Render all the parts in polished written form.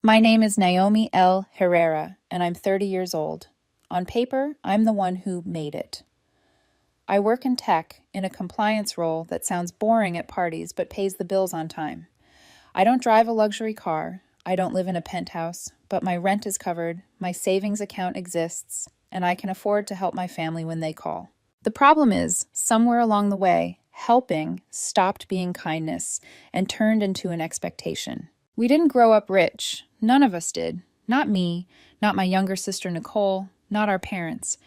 My name is Naomi L. Herrera, and I'm 30 years old. On paper, I'm the one who made it. I work in tech in a compliance role that sounds boring at parties but pays the bills on time. I don't drive a luxury car, I don't live in a penthouse, but my rent is covered, my savings account exists, and I can afford to help my family when they call. The problem is, somewhere along the way, helping stopped being kindness and turned into an expectation. We didn't grow up rich. None of us did. Not me, not my younger sister Nicole, not our parents.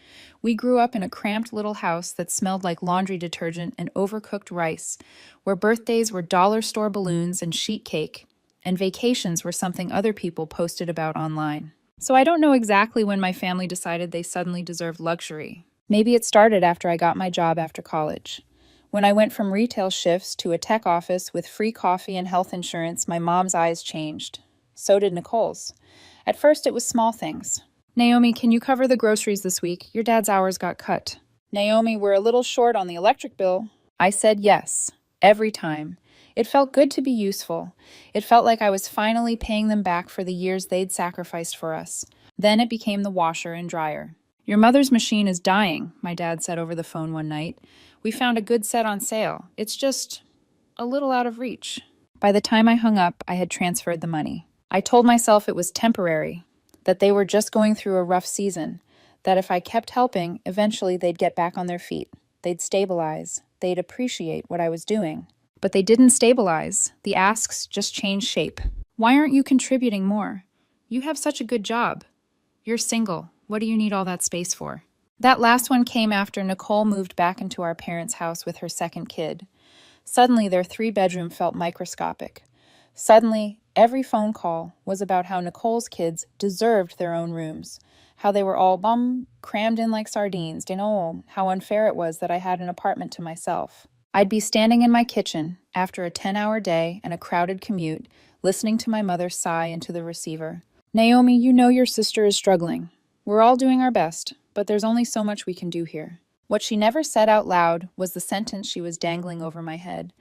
We grew up in a cramped little house that smelled like laundry detergent and overcooked rice, where birthdays were dollar store balloons and sheet cake, and vacations were something other people posted about online. So I don't know exactly when my family decided they suddenly deserved luxury. Maybe it started after I got my job after college. When I went from retail shifts to a tech office with free coffee and health insurance, my mom's eyes changed. So did Nicole's. At first, it was small things. Naomi, can you cover the groceries this week? Your dad's hours got cut. Naomi, we're a little short on the electric bill. I said yes, every time. It felt good to be useful. It felt like I was finally paying them back for the years they'd sacrificed for us. Then it became the washer and dryer. Your mother's machine is dying, my dad said over the phone one night. We found a good set on sale. It's just a little out of reach. By the time I hung up, I had transferred the money. I told myself it was temporary, that they were just going through a rough season, that if I kept helping, eventually they'd get back on their feet. They'd stabilize. They'd appreciate what I was doing. But they didn't stabilize. The asks just changed shape. Why aren't you contributing more? You have such a good job. You're single. What do you need all that space for? That last one came after Nicole moved back into our parents' house with her second kid. Suddenly, their 3-bedroom felt microscopic. Suddenly, every phone call was about how Nicole's kids deserved their own rooms, how they were all crammed in like sardines, how unfair it was that I had an apartment to myself. I'd be standing in my kitchen after a 10-hour day and a crowded commute, listening to my mother sigh into the receiver. Naomi, you know your sister is struggling. We're all doing our best, but there's only so much we can do here. What she never said out loud was the sentence she was dangling over my head.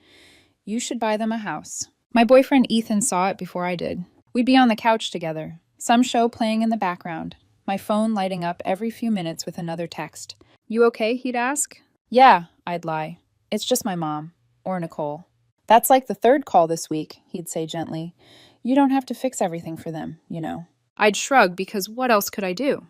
You should buy them a house. My boyfriend Ethan saw it before I did. We'd be on the couch together, some show playing in the background, my phone lighting up every few minutes with another text. You okay? He'd ask. Yeah, I'd lie. It's just my mom. Or Nicole. That's like the third call this week, he'd say gently. You don't have to fix everything for them, you know. I'd shrug because what else could I do?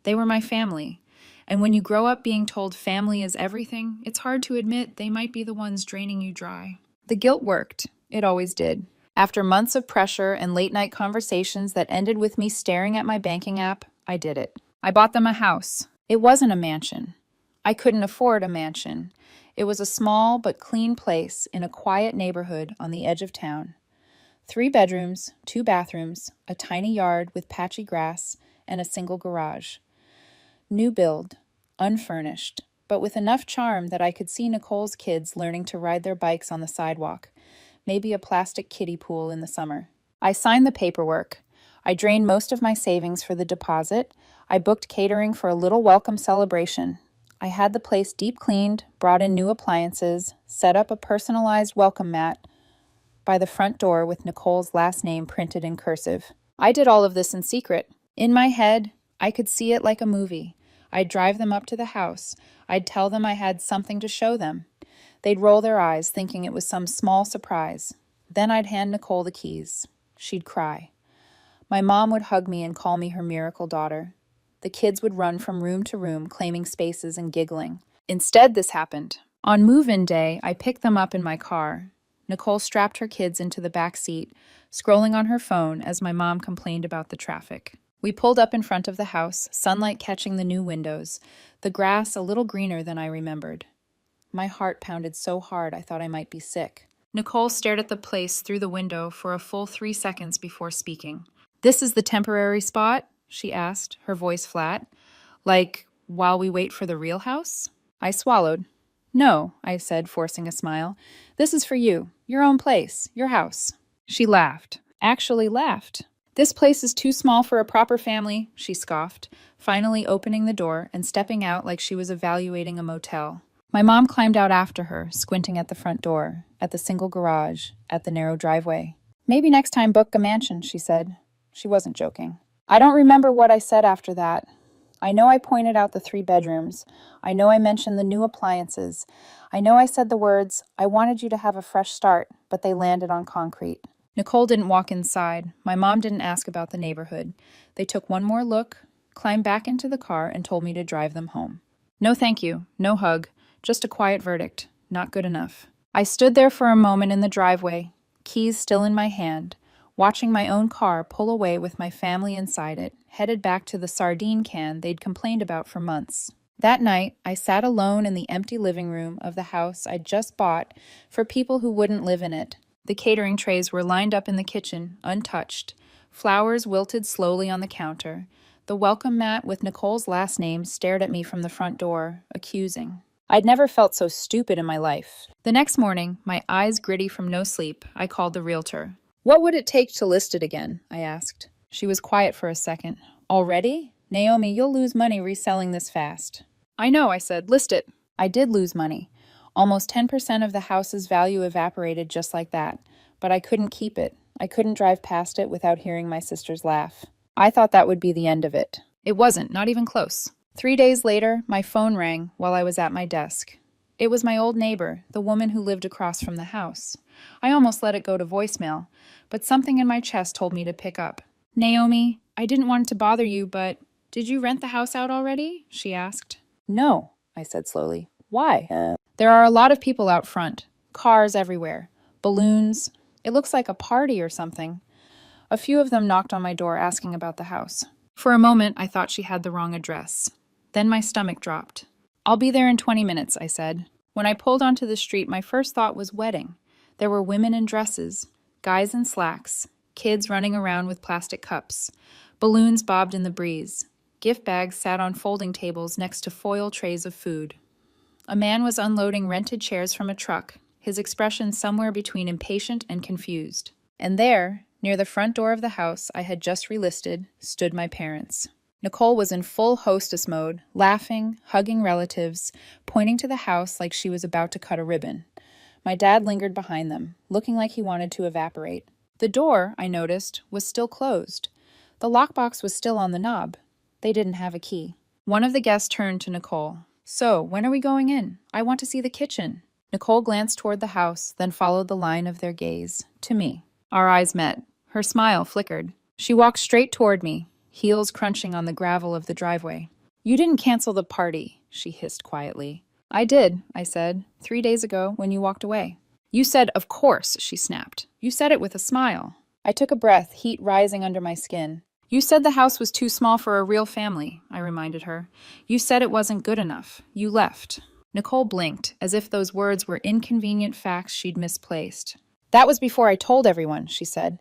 They were my family. And when you grow up being told family is everything, it's hard to admit they might be the ones draining you dry. The guilt worked. It always did. After months of pressure and late-night conversations that ended with me staring at my banking app, I did it. I bought them a house. It wasn't a mansion. I couldn't afford a mansion. It was a small but clean place in a quiet neighborhood on the edge of town. 3 bedrooms, 2 bathrooms, a tiny yard with patchy grass, and a single garage. New build, unfurnished, but with enough charm that I could see Nicole's kids learning to ride their bikes on the sidewalk, maybe a plastic kiddie pool in the summer. I signed the paperwork. I drained most of my savings for the deposit. I booked catering for a little welcome celebration. I had the place deep cleaned, brought in new appliances, set up a personalized welcome mat by the front door with Nicole's last name printed in cursive. I did all of this in secret. In my head, I could see it like a movie. I'd drive them up to the house. I'd tell them I had something to show them. They'd roll their eyes, thinking it was some small surprise. Then I'd hand Nicole the keys. She'd cry. My mom would hug me and call me her miracle daughter. The kids would run from room to room, claiming spaces and giggling. Instead, this happened. On move-in day, I picked them up in my car. Nicole strapped her kids into the back seat, scrolling on her phone as my mom complained about the traffic. We pulled up in front of the house, sunlight catching the new windows, the grass a little greener than I remembered. My heart pounded so hard I thought I might be sick. Nicole stared at the place through the window for a full 3 seconds before speaking. This is the temporary spot? She asked, her voice flat. Like, while we wait for the real house? I swallowed. No, I said, forcing a smile. This is for you. Your own place. Your house. She laughed. Actually laughed. This place is too small for a proper family, she scoffed, finally opening the door and stepping out like she was evaluating a motel. My mom climbed out after her, squinting at the front door, at the single garage, at the narrow driveway. Maybe next time book a mansion, she said. She wasn't joking. I don't remember what I said after that. I know I pointed out the 3 bedrooms. I know I mentioned the new appliances. I know I said the words, "I wanted you to have a fresh start," but they landed on concrete. Nicole didn't walk inside. My mom didn't ask about the neighborhood. They took one more look, climbed back into the car, and told me to drive them home. No thank you, no hug, just a quiet verdict. Not good enough. I stood there for a moment in the driveway, keys still in my hand, watching my own car pull away with my family inside it, headed back to the sardine can they'd complained about for months. That night, I sat alone in the empty living room of the house I'd just bought for people who wouldn't live in it. The catering trays were lined up in the kitchen, untouched. Flowers wilted slowly on the counter. The welcome mat with Nicole's last name stared at me from the front door, accusing. I'd never felt so stupid in my life. The next morning, my eyes gritty from no sleep, I called the realtor. "What would it take to list it again?" I asked. She was quiet for a second. "Already? Naomi, you'll lose money reselling this fast." "I know," I said. "List it." I did lose money. Almost 10% of the house's value evaporated just like that. But I couldn't keep it. I couldn't drive past it without hearing my sister's laugh. I thought that would be the end of it. It wasn't, not even close. 3 days later, my phone rang while I was at my desk. It was my old neighbor, the woman who lived across from the house. I almost let it go to voicemail, but something in my chest told me to pick up. "Naomi, I didn't want to bother you, but did you rent the house out already?" she asked. "No," I said slowly. "Why?" "There are a lot of people out front. Cars everywhere. Balloons. It looks like a party or something." A few of them knocked on my door asking about the house. For a moment, I thought she had the wrong address. Then my stomach dropped. "I'll be there in 20 minutes, I said. When I pulled onto the street, my first thought was wedding. There were women in dresses, guys in slacks, kids running around with plastic cups. Balloons bobbed in the breeze. Gift bags sat on folding tables next to foil trays of food. A man was unloading rented chairs from a truck, his expression somewhere between impatient and confused. And there, near the front door of the house I had just relisted, stood my parents. Nicole was in full hostess mode, laughing, hugging relatives, pointing to the house like she was about to cut a ribbon. My dad lingered behind them, looking like he wanted to evaporate. The door, I noticed, was still closed. The lockbox was still on the knob. They didn't have a key. One of the guests turned to Nicole. "So, when are we going in? I want to see the kitchen." Nicole glanced toward the house, then followed the line of their gaze, to me. Our eyes met. Her smile flickered. She walked straight toward me, heels crunching on the gravel of the driveway. "You didn't cancel the party," she hissed quietly. "I did," I said, 3 days ago when you walked away. "You said, 'of course,'" she snapped. "You said it with a smile." I took a breath, heat rising under my skin. "You said the house was too small for a real family," I reminded her. "You said it wasn't good enough. You left." Nicole blinked, as if those words were inconvenient facts she'd misplaced. "That was before I told everyone," she said.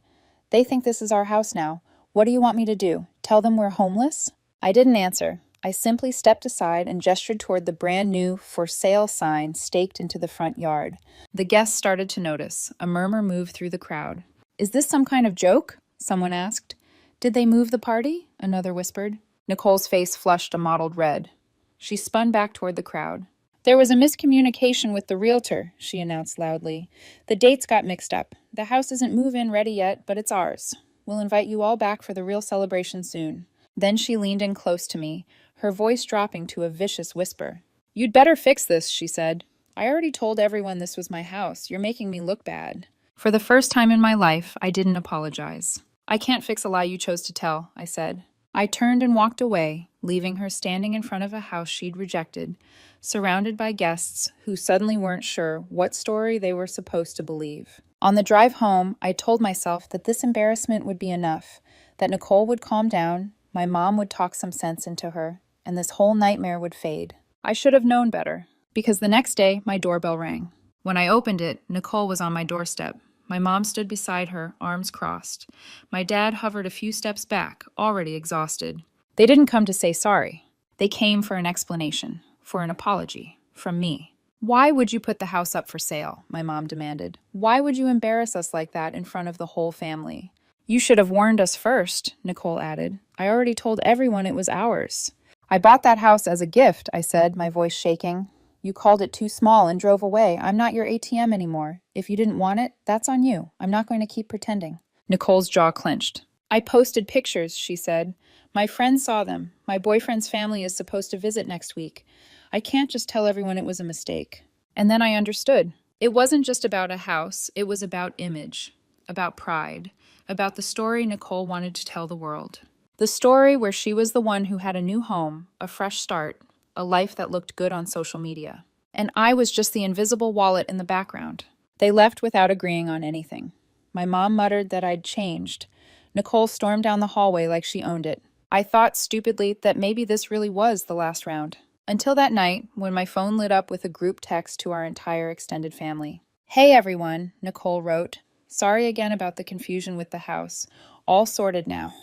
"They think this is our house now. What do you want me to do? Tell them we're homeless?" I didn't answer. I simply stepped aside and gestured toward the brand new "for sale" sign staked into the front yard. The guests started to notice. A murmur moved through the crowd. "Is this some kind of joke?" someone asked. "Did they move the party?" another whispered. Nicole's face flushed a mottled red. She spun back toward the crowd. "There was a miscommunication with the realtor," she announced loudly. "The dates got mixed up. The house isn't move-in ready yet, but it's ours. We'll invite you all back for the real celebration soon." Then she leaned in close to me, her voice dropping to a vicious whisper. "You'd better fix this," she said. "I already told everyone this was my house. You're making me look bad." For the first time in my life, I didn't apologize. "I can't fix a lie you chose to tell," I said. I turned and walked away, leaving her standing in front of a house she'd rejected, surrounded by guests who suddenly weren't sure what story they were supposed to believe. On the drive home, I told myself that this embarrassment would be enough, that Nicole would calm down, my mom would talk some sense into her, and this whole nightmare would fade. I should have known better, because the next day my doorbell rang. When I opened it, Nicole was on my doorstep. My mom stood beside her, arms crossed. My dad hovered a few steps back, already exhausted. They didn't come to say sorry. They came for an explanation, for an apology, from me. "Why would you put the house up for sale?" my mom demanded. "Why would you embarrass us like that in front of the whole family?" "You should have warned us first," Nicole added. "I already told everyone it was ours." "I bought that house as a gift," I said, my voice shaking. "You called it too small and drove away. I'm not your ATM anymore. If you didn't want it, that's on you. I'm not going to keep pretending." Nicole's jaw clenched. I posted pictures, she said. My friend saw them. My boyfriend's family is supposed to visit next week. I can't just tell everyone it was a mistake. And then I understood. It wasn't just about a house, it was about image, about pride, about the story Nicole wanted to tell the world. The story where she was the one who had a new home, a fresh start, a life that looked good on social media. And I was just the invisible wallet in the background. They left without agreeing on anything. My mom muttered that I'd changed. Nicole stormed down the hallway like she owned it. I thought stupidly that maybe this really was the last round. Until that night, when my phone lit up with a group text to our entire extended family. Hey everyone, Nicole wrote. Sorry again about the confusion with the house. All sorted now.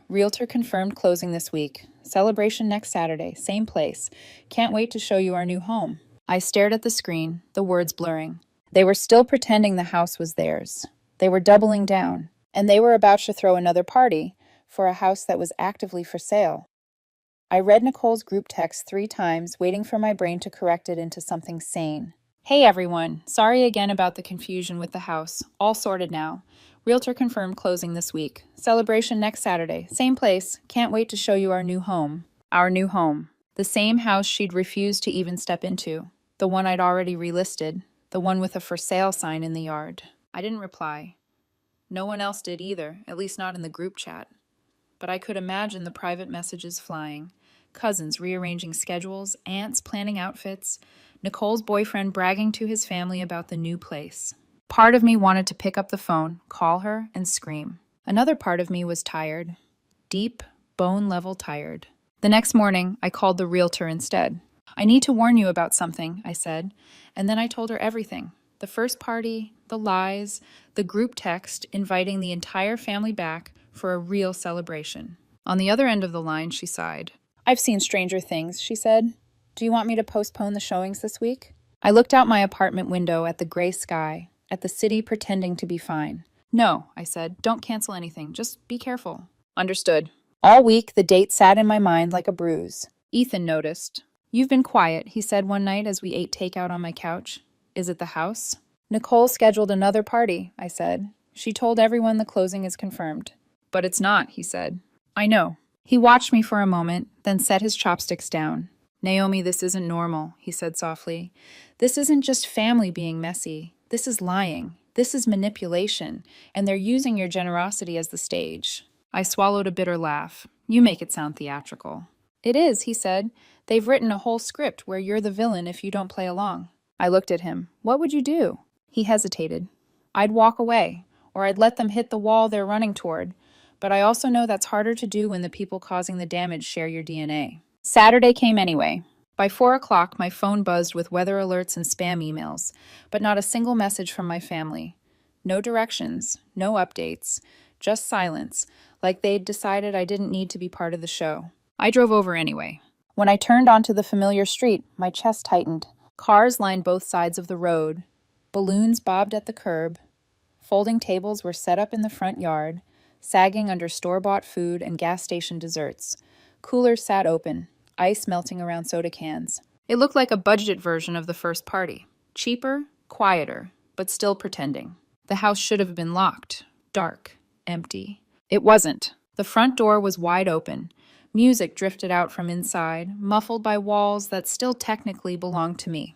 Realtor confirmed closing this week. Celebration next Saturday, same place. Can't wait to show you our new home. I stared at the screen, the words blurring. They were still pretending the house was theirs. They were doubling down. And they were about to throw another party for a house that was actively for sale. I read Nicole's group text 3 times, waiting for my brain to correct it into something sane. Hey everyone, sorry again about the confusion with the house. All sorted now. Realtor confirmed closing this week. Celebration next Saturday. Same place. Can't wait to show you our new home. Our new home. The same house she'd refused to even step into. The one I'd already relisted. The one with a for sale sign in the yard. I didn't reply. No one else did either, at least not in the group chat. But I could imagine the private messages flying. Cousins rearranging schedules, aunts planning outfits, Nicole's boyfriend bragging to his family about the new place. Part of me wanted to pick up the phone, call her, and scream. Another part of me was tired. Deep, bone-level tired. The next morning, I called the realtor instead. I need to warn you about something, I said, and then I told her everything. The first party, the lies, the group text inviting the entire family back for a real celebration. On the other end of the line, she sighed. I've seen stranger things, she said. Do you want me to postpone the showings this week? I looked out my apartment window at the gray sky, at the city pretending to be fine. No, I said, don't cancel anything. Just be careful. Understood. All week, the date sat in my mind like a bruise. Ethan noticed. You've been quiet, he said one night as we ate takeout on my couch. Is it the house? Nicole scheduled another party, I said. She told everyone the closing is confirmed. But it's not, he said. I know. He watched me for a moment, then set his chopsticks down. Naomi, this isn't normal, he said softly. This isn't just family being messy. This is lying. This is manipulation. And they're using your generosity as the stage. I swallowed a bitter laugh. You make it sound theatrical. It is, he said. They've written a whole script where you're the villain if you don't play along. I looked at him. What would you do? He hesitated. I'd walk away, or I'd let them hit the wall they're running toward. But I also know that's harder to do when the people causing the damage share your DNA. Saturday came anyway. By 4 o'clock, my phone buzzed with weather alerts and spam emails, but not a single message from my family. No directions, no updates, just silence, like they'd decided I didn't need to be part of the show. I drove over anyway. When I turned onto the familiar street, my chest tightened. Cars lined both sides of the road. Balloons bobbed at the curb. Folding tables were set up in the front yard, sagging under store-bought food and gas station desserts. Coolers sat open, ice melting around soda cans. It looked like a budget version of the first party. Cheaper, quieter, but still pretending. The house should have been locked, dark, empty. It wasn't. The front door was wide open. Music drifted out from inside, muffled by walls that still technically belonged to me.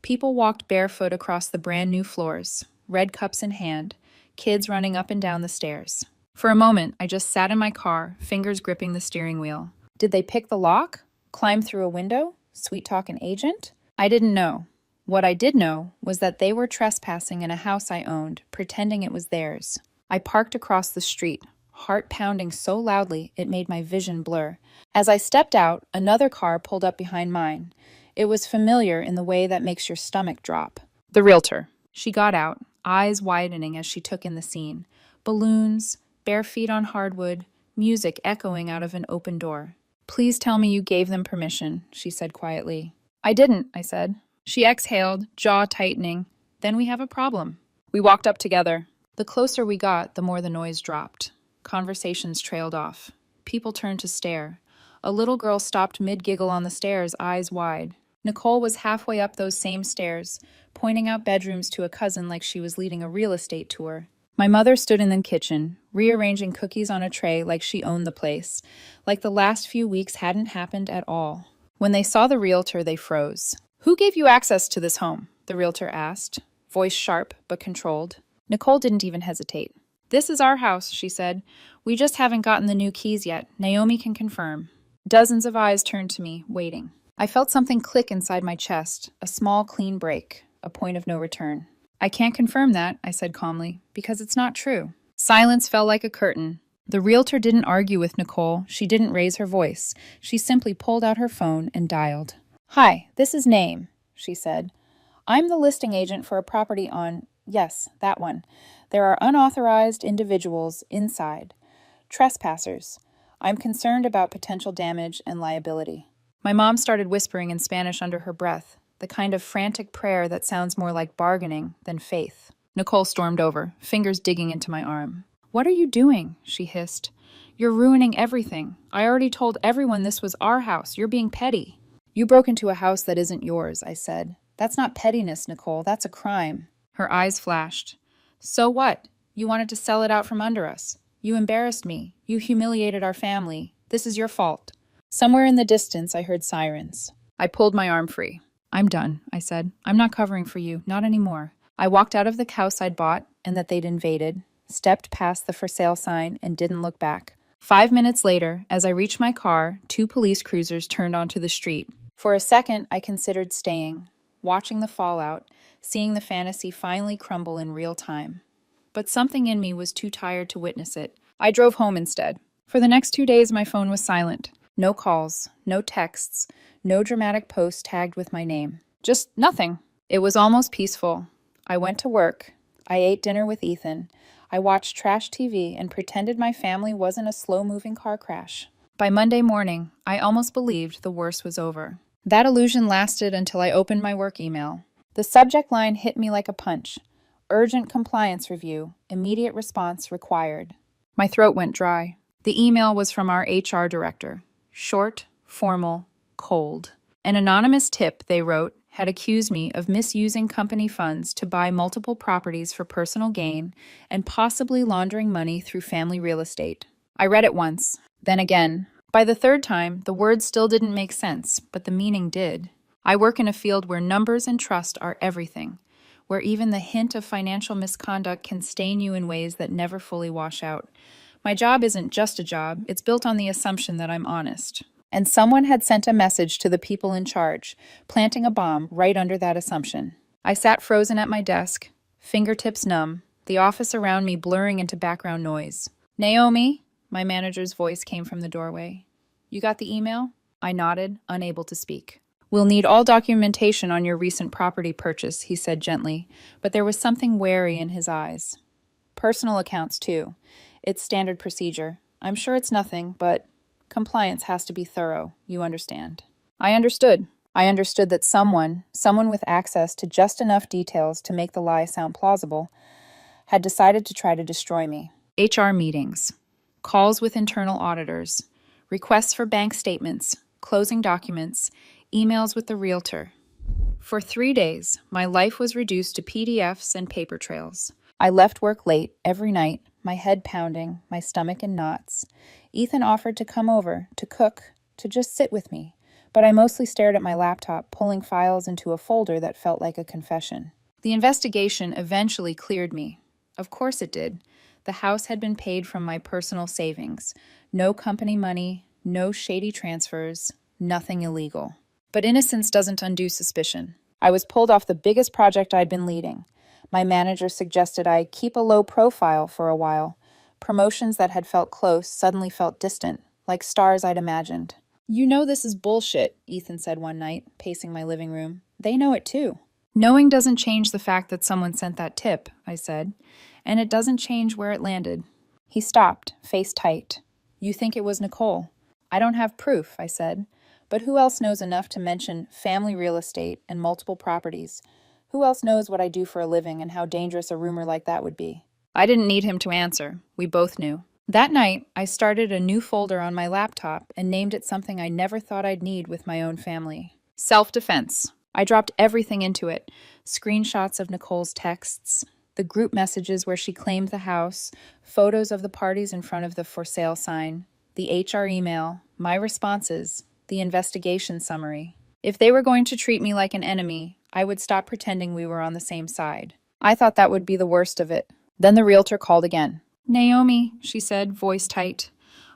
People walked barefoot across the brand new floors, red cups in hand, kids running up and down the stairs. For a moment, I just sat in my car, fingers gripping the steering wheel. Did they pick the lock? Climb through a window? Sweet talk an agent? I didn't know. What I did know was that they were trespassing in a house I owned, pretending it was theirs. I parked across the street, heart pounding so loudly it made my vision blur. As I stepped out, another car pulled up behind mine. It was familiar in the way that makes your stomach drop. The realtor. She got out, eyes widening as she took in the scene. Balloons, bare feet on hardwood, music echoing out of an open door. Please tell me you gave them permission, she said quietly. I didn't, I said. She exhaled, jaw tightening. Then we have a problem. We walked up together. The closer we got, the more the noise dropped. Conversations trailed off. People turned to stare. A little girl stopped mid-giggle on the stairs, eyes wide. Nicole was halfway up those same stairs, pointing out bedrooms to a cousin like she was leading a real estate tour. My mother stood in the kitchen, rearranging cookies on a tray like she owned the place, like the last few weeks hadn't happened at all. When they saw the realtor, they froze. "Who gave you access to this home?" the realtor asked, voice sharp but controlled. Nicole didn't even hesitate. "This is our house," she said. "We just haven't gotten the new keys yet. Naomi can confirm." Dozens of eyes turned to me, waiting. I felt something click inside my chest, a small, clean break, a point of no return. "I can't confirm that," I said calmly, "because it's not true." Silence fell like a curtain. The realtor didn't argue with Nicole. She didn't raise her voice. She simply pulled out her phone and dialed. "Hi, this is Naim," she said. "I'm the listing agent for a property on, yes, that one. There are unauthorized individuals inside. Trespassers. I'm concerned about potential damage and liability." My mom started whispering in Spanish under her breath, the kind of frantic prayer that sounds more like bargaining than faith. Nicole stormed over, fingers digging into my arm. "What are you doing?" she hissed. "You're ruining everything. I already told everyone this was our house. You're being petty." "You broke into a house that isn't yours," I said. "That's not pettiness, Nicole. That's a crime." Her eyes flashed. "So what? You wanted to sell it out from under us. You embarrassed me. You humiliated our family. This is your fault." Somewhere in the distance, I heard sirens. I pulled my arm free. "I'm done," I said. "I'm not covering for you. Not anymore." I walked out of the house I'd bought and that they'd invaded, stepped past the for sale sign, and didn't look back. 5 minutes later, as I reached my car, 2 police cruisers turned onto the street. For a second, I considered staying, watching the fallout, seeing the fantasy finally crumble in real time. But something in me was too tired to witness it. I drove home instead. For the next 2 days, my phone was silent. No calls, no texts, no dramatic posts tagged with my name. Just nothing. It was almost peaceful. I went to work. I ate dinner with Ethan. I watched trash TV and pretended my family wasn't a slow-moving car crash. By Monday morning, I almost believed the worst was over. That illusion lasted until I opened my work email. The subject line hit me like a punch. Urgent compliance review. Immediate response required. My throat went dry. The email was from our HR director. Short, formal, cold. An anonymous tip, they wrote, had accused me of misusing company funds to buy multiple properties for personal gain and possibly laundering money through family real estate. I read it once, then again. By the third time, the words still didn't make sense, but the meaning did. I work in a field where numbers and trust are everything, where even the hint of financial misconduct can stain you in ways that never fully wash out. My job isn't just a job, it's built on the assumption that I'm honest. And someone had sent a message to the people in charge, planting a bomb right under that assumption. I sat frozen at my desk, fingertips numb, the office around me blurring into background noise. "Naomi?" My manager's voice came from the doorway. "You got the email?" I nodded, unable to speak. "We'll need all documentation on your recent property purchase," he said gently, but there was something wary in his eyes. "Personal accounts, too. It's standard procedure. I'm sure it's nothing, but compliance has to be thorough, you understand." I understood. I understood that someone with access to just enough details to make the lie sound plausible, had decided to try to destroy me. HR meetings, calls with internal auditors, requests for bank statements, closing documents, emails with the realtor. For 3 days, my life was reduced to PDFs and paper trails. I left work late every night, my head pounding, my stomach in knots. Ethan offered to come over, to cook, to just sit with me, but I mostly stared at my laptop, pulling files into a folder that felt like a confession. The investigation eventually cleared me. Of course it did. The house had been paid from my personal savings. No company money, no shady transfers, nothing illegal. But innocence doesn't undo suspicion. I was pulled off the biggest project I'd been leading. My manager suggested I keep a low profile for a while. Promotions that had felt close suddenly felt distant, like stars I'd imagined. "You know this is bullshit," Ethan said one night, pacing my living room. "They know it too." "Knowing doesn't change the fact that someone sent that tip," I said, "and it doesn't change where it landed." He stopped, face tight. "You think it was Nicole?" "I don't have proof," I said, "but who else knows enough to mention family real estate and multiple properties? Who else knows what I do for a living and how dangerous a rumor like that would be?" I didn't need him to answer. We both knew. That night, I started a new folder on my laptop and named it something I never thought I'd need with my own family. Self-defense. I dropped everything into it. Screenshots of Nicole's texts, The group messages where she claimed the house, photos of the parties in front of the for sale sign, the HR email, my responses, the investigation summary. If they were going to treat me like an enemy, I would stop pretending we were on the same side. I thought that would be the worst of it. Then the realtor called again. "Naomi," she said, voice tight.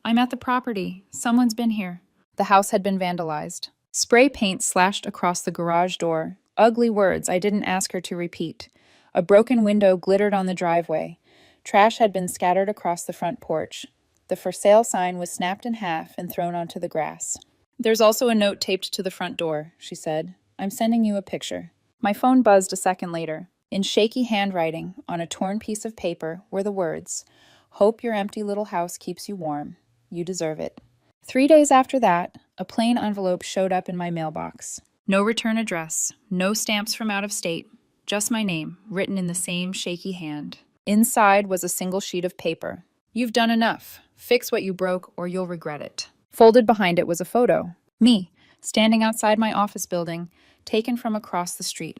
"I'm at the property. Someone's been here." The house had been vandalized. Spray paint slashed across the garage door. Ugly words I didn't ask her to repeat. A broken window glittered on the driveway. Trash had been scattered across the front porch. The for sale sign was snapped in half and thrown onto the grass. "There's also a note taped to the front door," she said. "I'm sending you a picture." My phone buzzed a second later. In shaky handwriting, on a torn piece of paper, were the words, "Hope your empty little house keeps you warm. You deserve it." 3 days after that, a plain envelope showed up in my mailbox. No return address, no stamps from out of state, just my name, written in the same shaky hand. Inside was a single sheet of paper. "You've done enough. Fix what you broke or you'll regret it." Folded behind it was a photo. Me, standing outside my office building, taken from across the street.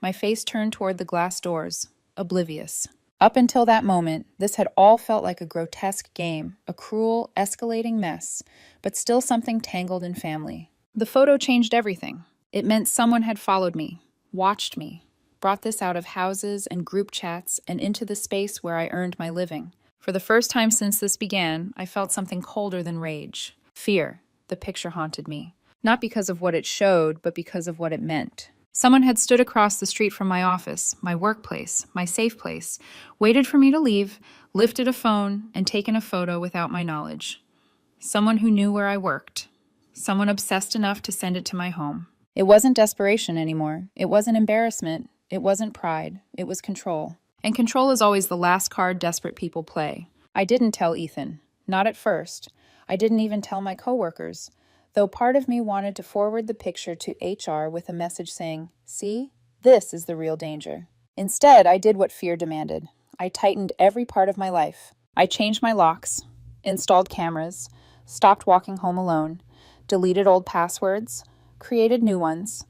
My face turned toward the glass doors, oblivious. Up until that moment, this had all felt like a grotesque game, a cruel, escalating mess, but still something tangled in family. The photo changed everything. It meant someone had followed me, watched me, brought this out of houses and group chats and into the space where I earned my living. For the first time since this began, I felt something colder than rage. Fear. The picture haunted me. Not because of what it showed, but because of what it meant. Someone had stood across the street from my office, my workplace, my safe place, waited for me to leave, lifted a phone, and taken a photo without my knowledge. Someone who knew where I worked. Someone obsessed enough to send it to my home. It wasn't desperation anymore. It wasn't embarrassment. It wasn't pride. It was control. And control is always the last card desperate people play. I didn't tell Ethan. Not at first. I didn't even tell my coworkers. Though part of me wanted to forward the picture to HR with a message saying, "See, this is the real danger." Instead, I did what fear demanded. I tightened every part of my life. I changed my locks, installed cameras, stopped walking home alone, deleted old passwords, created new ones,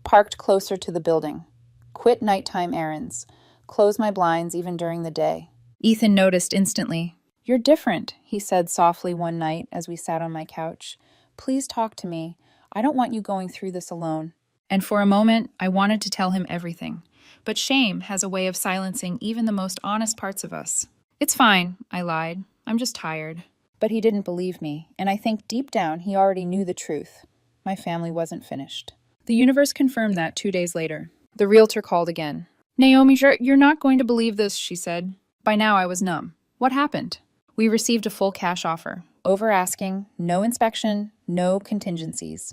parked closer to the building, quit nighttime errands, closed my blinds even during the day. Ethan noticed instantly. "You're different," he said softly one night as we sat on my couch. "Please talk to me. I don't want you going through this alone." And for a moment, I wanted to tell him everything. But shame has a way of silencing even the most honest parts of us. "It's fine," I lied. "I'm just tired." But he didn't believe me, and I think deep down he already knew the truth. My family wasn't finished. The universe confirmed that 2 days later. The realtor called again. "Naomi, you're not going to believe this," she said. By now I was numb. "What happened?" "We received a full cash offer. Over asking, no inspection, no contingencies."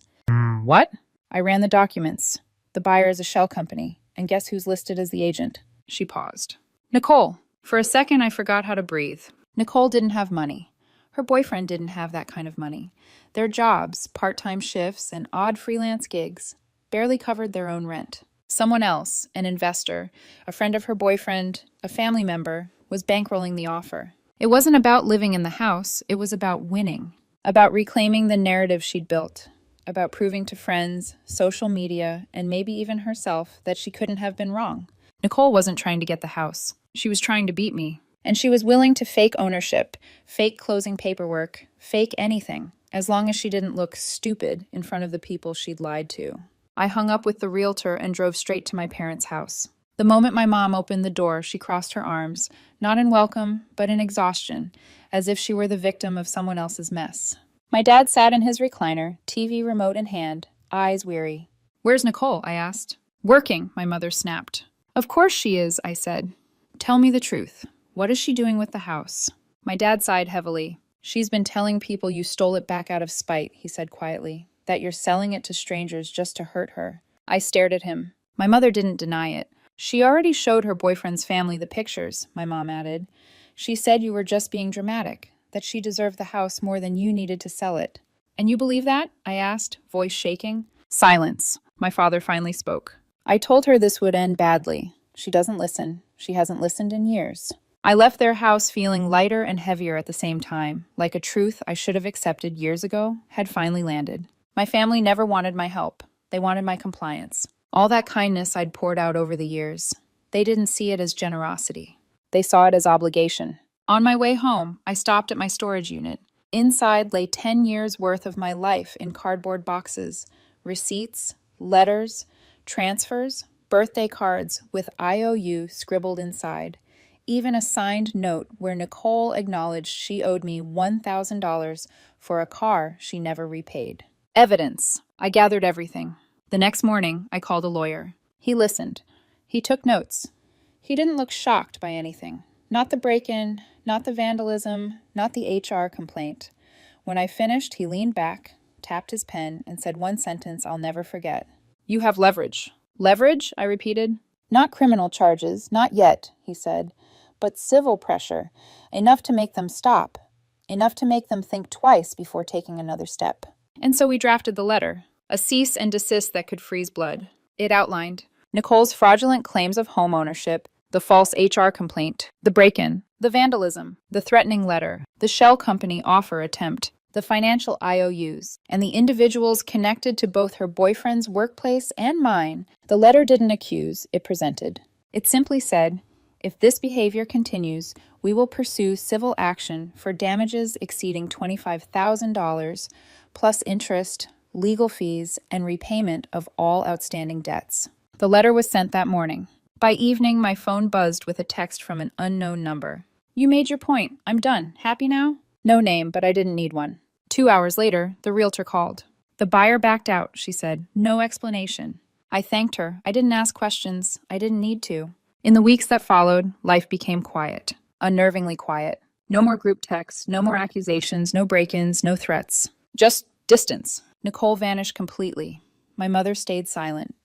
"What?" "I ran the documents. The buyer is a shell company, and guess who's listed as the agent?" She paused. "Nicole." For a second, I forgot how to breathe. Nicole didn't have money. Her boyfriend didn't have that kind of money. Their jobs, part-time shifts, and odd freelance gigs, barely covered their own rent. Someone else, an investor, a friend of her boyfriend, a family member, was bankrolling the offer. It wasn't about living in the house, it was about winning. About reclaiming the narrative she'd built. About proving to friends, social media, and maybe even herself that she couldn't have been wrong. Nicole wasn't trying to get the house. She was trying to beat me. And she was willing to fake ownership, fake closing paperwork, fake anything, as long as she didn't look stupid in front of the people she'd lied to. I hung up with the realtor and drove straight to my parents' house. The moment my mom opened the door, she crossed her arms, not in welcome, but in exhaustion, as if she were the victim of someone else's mess. My dad sat in his recliner, TV remote in hand, eyes weary. "Where's Nicole?" I asked. "Working," my mother snapped. "Of course she is," I said. "Tell me the truth. What is she doing with the house?" My dad sighed heavily. "She's been telling people you stole it back out of spite," he said quietly, "that you're selling it to strangers just to hurt her." I stared at him. My mother didn't deny it. "She already showed her boyfriend's family the pictures," my mom added. "She said you were just being dramatic, that she deserved the house more than you needed to sell it." "And you believe that?" I asked, voice shaking. Silence. My father finally spoke. "I told her this would end badly. She doesn't listen. She hasn't listened in years." I left their house feeling lighter and heavier at the same time, like a truth I should have accepted years ago had finally landed. My family never wanted my help. They wanted my compliance. All that kindness I'd poured out over the years. They didn't see it as generosity. They saw it as obligation. On my way home, I stopped at my storage unit. Inside lay 10 years' worth of my life in cardboard boxes, receipts, letters, transfers, birthday cards with IOU scribbled inside, even a signed note where Nicole acknowledged she owed me $1,000 for a car she never repaid. Evidence. I gathered everything. The next morning, I called a lawyer. He listened. He took notes. He didn't look shocked by anything. Not the break-in, not the vandalism, not the HR complaint. When I finished, he leaned back, tapped his pen, and said one sentence I'll never forget. "You have leverage." "Leverage?" I repeated. "Not criminal charges, not yet," he said, "but civil pressure, enough to make them stop, enough to make them think twice before taking another step." And so we drafted the letter, a cease and desist that could freeze blood. It outlined Nicole's fraudulent claims of home ownership, the false HR complaint, the break-in, the vandalism, the threatening letter, the shell company offer attempt, the financial IOUs, and the individuals connected to both her boyfriend's workplace and mine. The letter didn't accuse, it presented. It simply said, "If this behavior continues, we will pursue civil action for damages exceeding $25,000, plus interest, legal fees, and repayment of all outstanding debts." The letter was sent that morning. By evening, my phone buzzed with a text from an unknown number. "You made your point. I'm done. Happy now?" No name, but I didn't need one. 2 hours later, the realtor called. "The buyer backed out," she said. "No explanation." I thanked her. I didn't ask questions. I didn't need to. In the weeks that followed, life became quiet. Unnervingly quiet. No more group texts, no more accusations, no break-ins, no threats. Just distance. Nicole vanished completely. My mother stayed silent.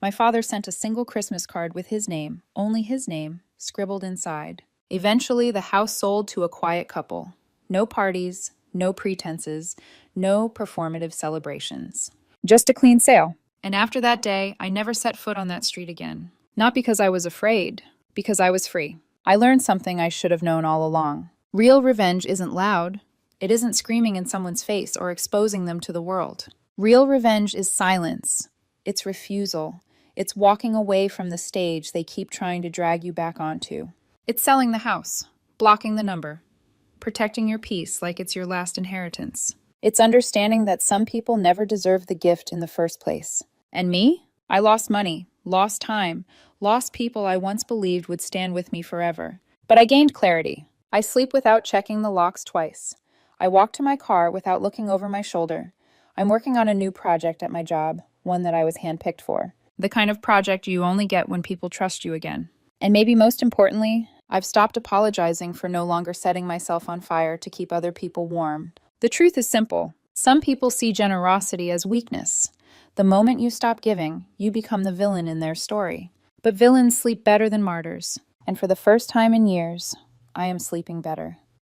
My father sent a single Christmas card with his name, only his name, scribbled inside. Eventually, the house sold to a quiet couple. No parties, no pretenses, no performative celebrations. Just a clean sale. And after that day, I never set foot on that street again. Not because I was afraid, because I was free. I learned something I should have known all along. Real revenge isn't loud. It isn't screaming in someone's face or exposing them to the world. Real revenge is silence. It's refusal. It's walking away from the stage they keep trying to drag you back onto. It's selling the house, blocking the number, protecting your peace like it's your last inheritance. It's understanding that some people never deserve the gift in the first place. And me? I lost money, lost time, lost people I once believed would stand with me forever. But I gained clarity. I sleep without checking the locks twice. I walk to my car without looking over my shoulder. I'm working on a new project at my job, one that I was handpicked for. The kind of project you only get when people trust you again. And maybe most importantly, I've stopped apologizing for no longer setting myself on fire to keep other people warm. The truth is simple. Some people see generosity as weakness. The moment you stop giving, you become the villain in their story. But villains sleep better than martyrs. And for the first time in years, I am sleeping better.